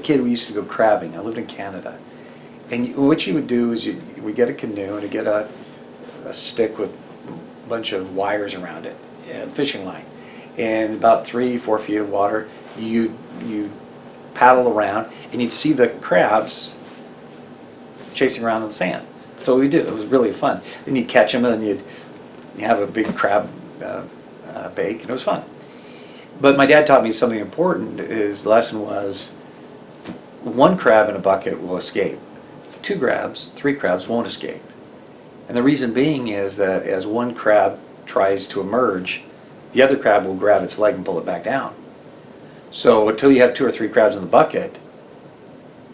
kid, we used to go crabbing. I lived in Canada. And what you would do is we get a canoe and you get a stick with a bunch of wires around it, fishing line. And about 3-4 feet of water, you paddle around and you'd see the crabs chasing around in the sand. That's what we do. It was really fun. Then you'd catch them and then you'd have a big crab bake, and it was fun. But my dad taught me something important. His lesson was, one crab in a bucket will escape. 2 crabs, 3 crabs won't escape. And the reason being is that as one crab tries to emerge, the other crab will grab its leg and pull it back down. So until you have 2 or 3 crabs in the bucket,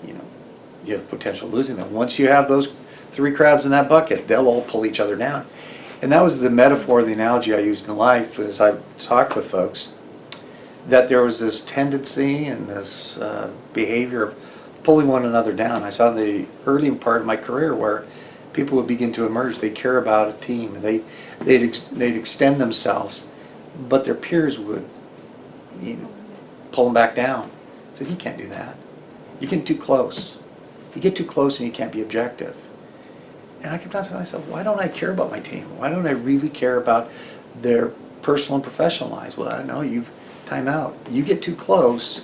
you have potential of losing them. Once you have those 3 crabs in that bucket, they'll all pull each other down. And that was the metaphor, the analogy I used in life as I talked with folks, that there was this tendency and this behavior of pulling one another down. I saw the early part of my career where people would begin to emerge. They care about a team. They'd extend themselves, but their peers would pull them back down. I said, you can't do that. You get too close. You get too close and you can't be objective. And I kept thinking to myself, why don't I care about my team? Why don't I really care about their personal and professional lives? Well, I know time out. You get too close,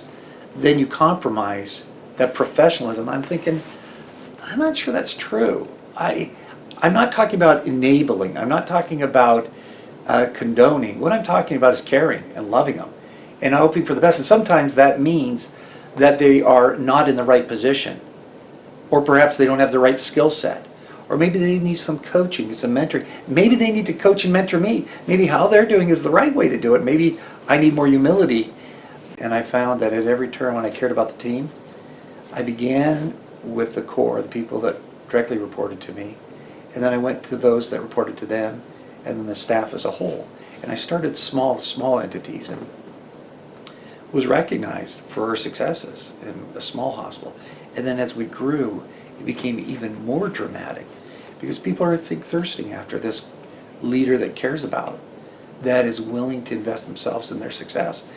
then you compromise that professionalism. I'm thinking, I'm not sure that's true. I'm not talking about enabling. I'm not talking about condoning. What I'm talking about is caring and loving them and hoping for the best. And sometimes that means that they are not in the right position, or perhaps they don't have the right skill set, or maybe they need some coaching, some mentoring. Maybe they need to coach and mentor me. Maybe how they're doing is the right way to do it. Maybe I need more humility. And I found that at every turn when I cared about the team, I began with the core, the people that directly reported to me, and then I went to those that reported to them, and then the staff as a whole. And I started small entities and was recognized for our successes in a small hospital. And then as we grew, it became even more dramatic because people are thirsting after this leader that cares about them, that is willing to invest themselves in their success.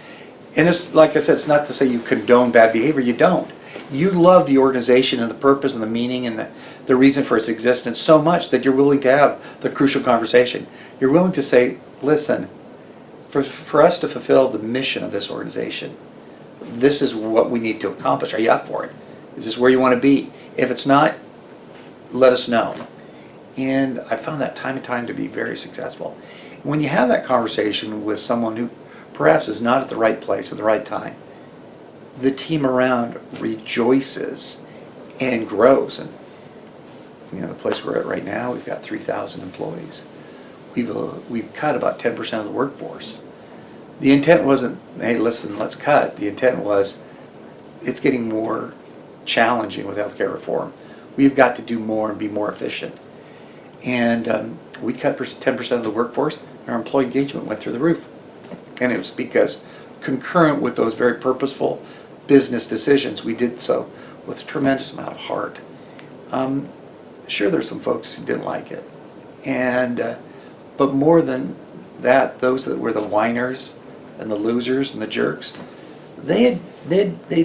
And it's, like I said, it's not to say you condone bad behavior. You don't. You love the organization and the purpose and the meaning and the reason for its existence so much that you're willing to have the crucial conversation. You're willing to say, listen, for us to fulfill the mission of this organization, this is what we need to accomplish. Are you up for it? Is this where you want to be? If it's not, let us know. And I found that time and time to be very successful. When you have that conversation with someone who perhaps is not at the right place at the right time, the team around rejoices and grows. And the place we're at right now, we've got 3,000 employees. We've cut about 10% of the workforce. The intent wasn't, hey, listen, let's cut. The intent was, it's getting more challenging with healthcare reform. We've got to do more and be more efficient. And we cut 10% of the workforce, and our employee engagement went through the roof. And it was because concurrent with those very purposeful business decisions, we did so with a tremendous amount of heart. Sure, there's some folks who didn't like it. And but more than that, those that were the whiners and the losers and the jerks, they'd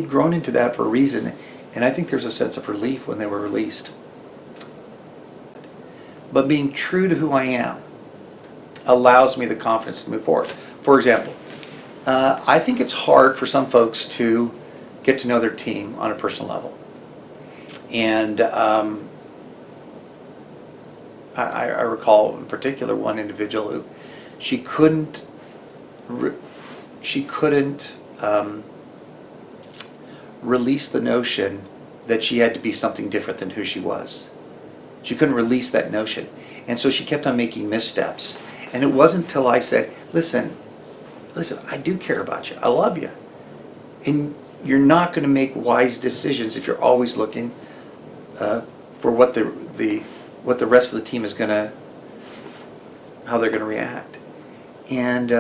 grown into that for a reason. And I think there's a sense of relief when they were released. But being true to who I am allows me the confidence to move forward. For example, I think it's hard for some folks to get to know their team on a personal level. And I recall in particular one individual who she couldn't release the notion that she had to be something different than who she was. She couldn't release that notion. And so she kept on making missteps. And it wasn't until I said, listen, I do care about you. I love you. And you're not going to make wise decisions if you're always looking for what the rest of the team is going to, how they're going to react. And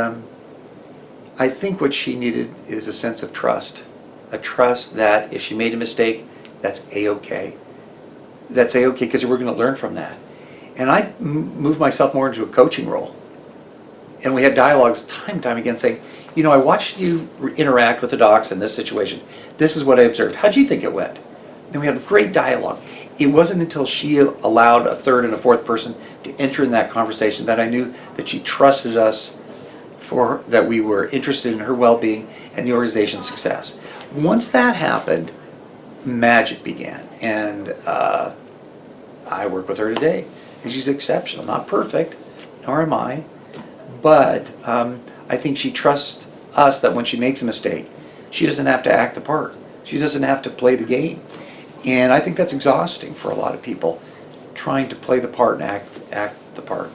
I think what she needed is a sense of trust. A trust that if she made a mistake, that's A-okay. That's A-okay because we're going to learn from that. And I moved myself more into a coaching role. And we had dialogues time and time again saying, I watched you interact with the docs in this situation. This is what I observed. How'd you think it went? And we had a great dialogue. It wasn't until she allowed a third and a fourth person to enter in that conversation that I knew that she trusted us, that we were interested in her well-being and the organization's success. Once that happened, magic began. And I work with her today. And she's exceptional. Not perfect, nor am I. But I think she trusts us that when she makes a mistake, she doesn't have to act the part. She doesn't have to play the game. And I think that's exhausting for a lot of people, trying to play the part and act the part.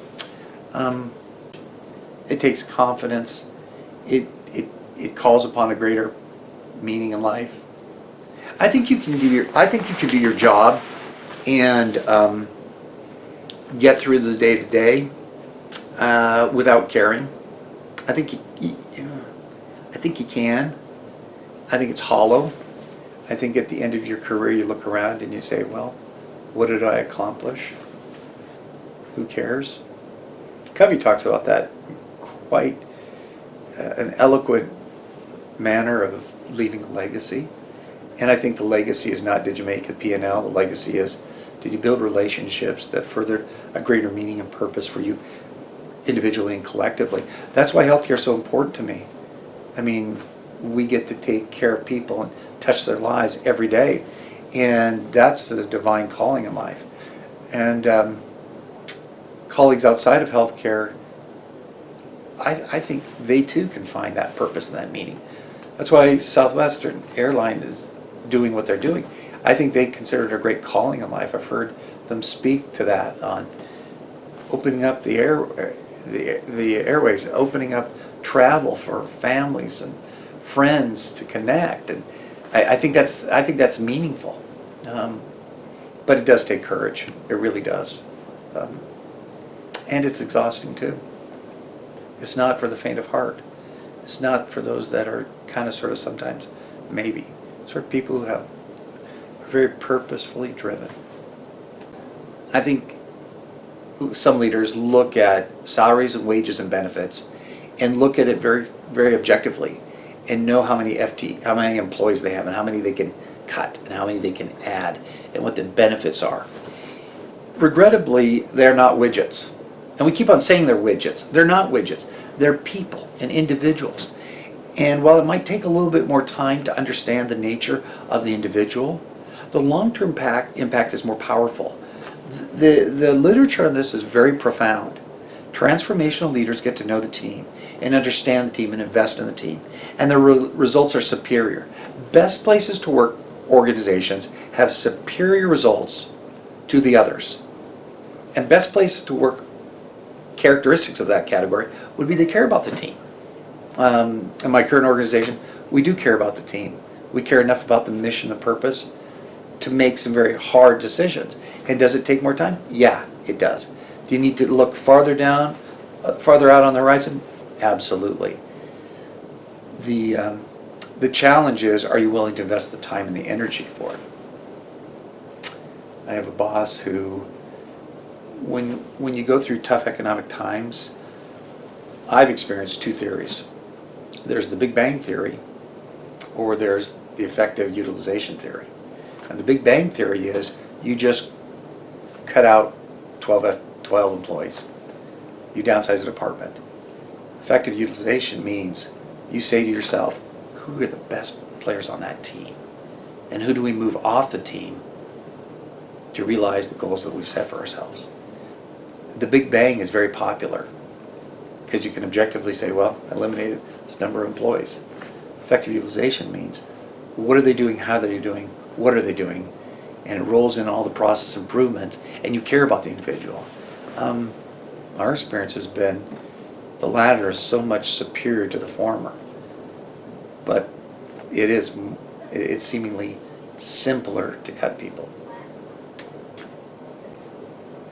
It takes confidence. It calls upon a greater meaning in life. I think you can do your job and get through the day to day without caring. I think you can. I think it's hollow. I think at the end of your career you look around and you say, well, what did I accomplish? Who cares? Covey talks about that quite an eloquent manner of leaving a legacy. And I think the legacy is not, did you make a P&L? The legacy is, did you build relationships that furthered a greater meaning and purpose for you individually and collectively? That's why healthcare is so important to me. I mean, we get to take care of people and touch their lives every day. And that's the divine calling in life. And colleagues outside of healthcare, I think they too can find that purpose and that meaning. That's why Southwestern Airline is doing what they're doing. I think they consider it a great calling in life. I've heard them speak to that on opening up the airways, opening up travel for families and friends to connect, and I think that's meaningful. But it does take courage. It really does, and it's exhausting too. It's not for the faint of heart. It's not for those that are kind of, sort of, sometimes maybe. It's for people who are very purposefully driven. I think some leaders look at salaries and wages and benefits and look at it very, very objectively and know how many employees they have and how many they can cut and how many they can add and what the benefits are. Regrettably, they're not widgets. And we keep on saying they're widgets. They're not widgets. They're people and individuals. And while it might take a little bit more time to understand the nature of the individual, the long-term impact is more powerful. The literature on this is very profound. Transformational leaders get to know the team and understand the team and invest in the team. And the results are superior. Best places to work organizations have superior results to the others. And best places to work, characteristics of that category, would be they care about the team. In my current organization, we do care about the team. We care enough about the mission and purpose to make some very hard decisions. And does it take more time? Yeah, it does. Do you need to look farther out on the horizon? Absolutely. The challenge is, are you willing to invest the time and the energy for it? I have a boss who, when you go through tough economic times, I've experienced two theories. There's the Big Bang Theory, or there's the effective utilization theory. And the Big Bang Theory is you just cut out 12 employees. You downsize a department. Effective utilization means you say to yourself, who are the best players on that team? And who do we move off the team to realize the goals that we've set for ourselves? The Big Bang is very popular because you can objectively say, well, I eliminated this number of employees. Effective utilization means, what are they doing, how are they doing, what are they doing? And it rolls in all the process improvements, and you care about the individual. Our experience has been the latter is so much superior to the former. But it's seemingly simpler to cut people.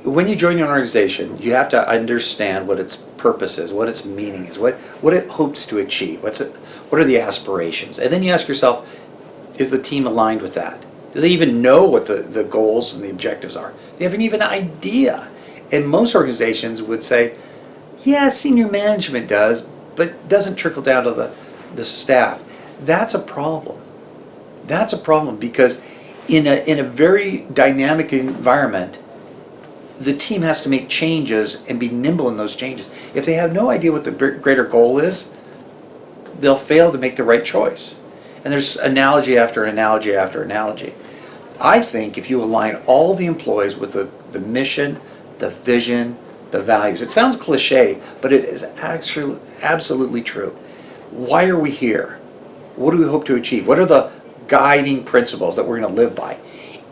When you join an organization, you have to understand what its purpose is, what its meaning is, what it hopes to achieve, what are the aspirations. And then you ask yourself, is the team aligned with that? Do they even know what the goals and the objectives are? They haven't even an idea. And most organizations would say, yeah, senior management does, but doesn't trickle down to the staff. That's a problem. That's a problem because in a very dynamic environment, the team has to make changes and be nimble in those changes. If they have no idea what the greater goal is, they'll fail to make the right choice. And there's analogy after analogy after analogy. I think if you align all the employees with the mission, the vision, the values, it sounds cliche, but it is actually absolutely true. Why are we here? What do we hope to achieve? What are the guiding principles that we're going to live by?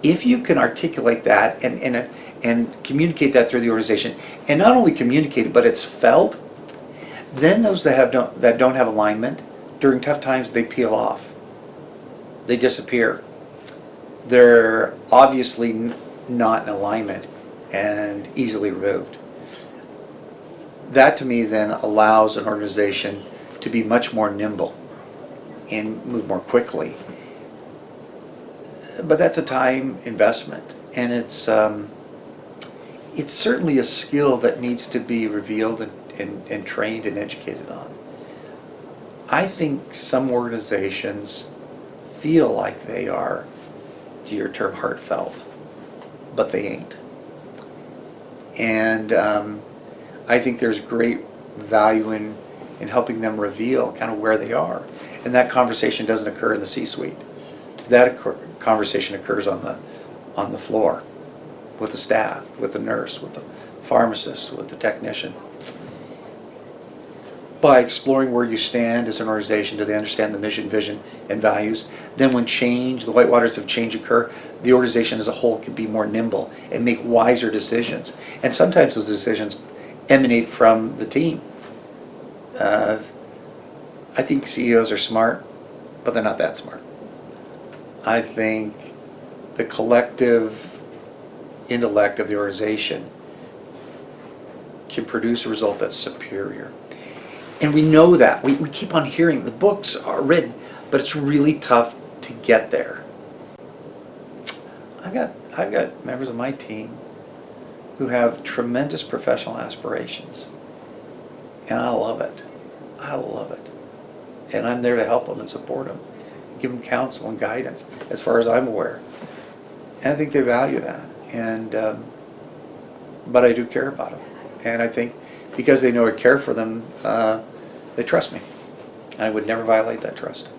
If you can articulate that and communicate that through the organization, and not only communicate it, but it's felt, then those that don't have alignment, during tough times, they peel off. They disappear. They're obviously not in alignment and easily removed. That to me then allows an organization to be much more nimble and move more quickly. But that's a time investment, and it's certainly a skill that needs to be revealed and trained and educated on. I think some organizations feel like they are, to your term, heartfelt, but they ain't. And I think there's great value in helping them reveal kind of where they are. And that conversation doesn't occur in the C-suite. That conversation occurs on the floor with the staff, with the nurse, with the pharmacist, with the technician. By exploring where you stand as an organization, do they understand the mission, vision, and values? Then when change, the white waters of change occur, the organization as a whole can be more nimble and make wiser decisions. And sometimes those decisions emanate from the team. I think CEOs are smart, but they're not that smart. I think the collective intellect of the organization can produce a result that's superior. And we know that. We keep on hearing the books are written, but it's really tough to get there. I've got members of my team who have tremendous professional aspirations. And I love it. I love it. And I'm there to help them and support them, give them counsel and guidance as far as I'm aware. And I think they value that. And but I do care about them. And I think because they know I care for them, they trust me. And I would never violate that trust.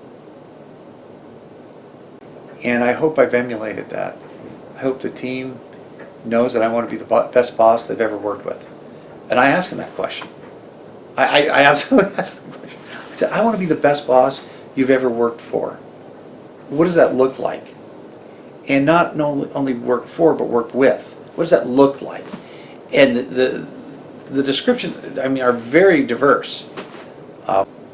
And I hope I've emulated that. I hope the team knows that I want to be the best boss they've ever worked with. And I ask them that question. I absolutely ask them the question. I said, I want to be the best boss you've ever worked for. What does that look like? And not only work for, but work with. What does that look like? And the descriptions, I mean, are very diverse.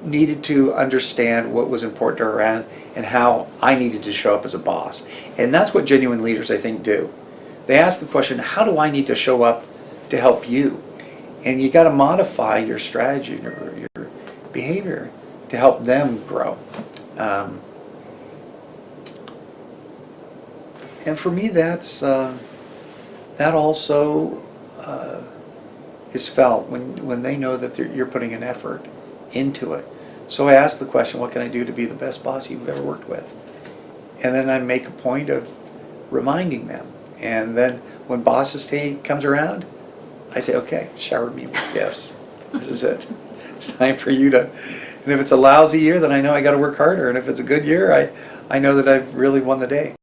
Needed to understand what was important to her and how I needed to show up as a boss. And that's what genuine leaders, I think, do. They ask the question, how do I need to show up to help you? And you got to modify your strategy and your behavior to help them grow. And for me, that's that also is felt when they know that you're putting an effort into it. So I ask the question, what can I do to be the best boss you've ever worked with? And then I make a point of reminding them. And then when Boss's Day comes around, I say, okay, shower me with gifts. This is it. It's time for you to, and if it's a lousy year, then I know I got to work harder. And if it's a good year, I know that I've really won the day.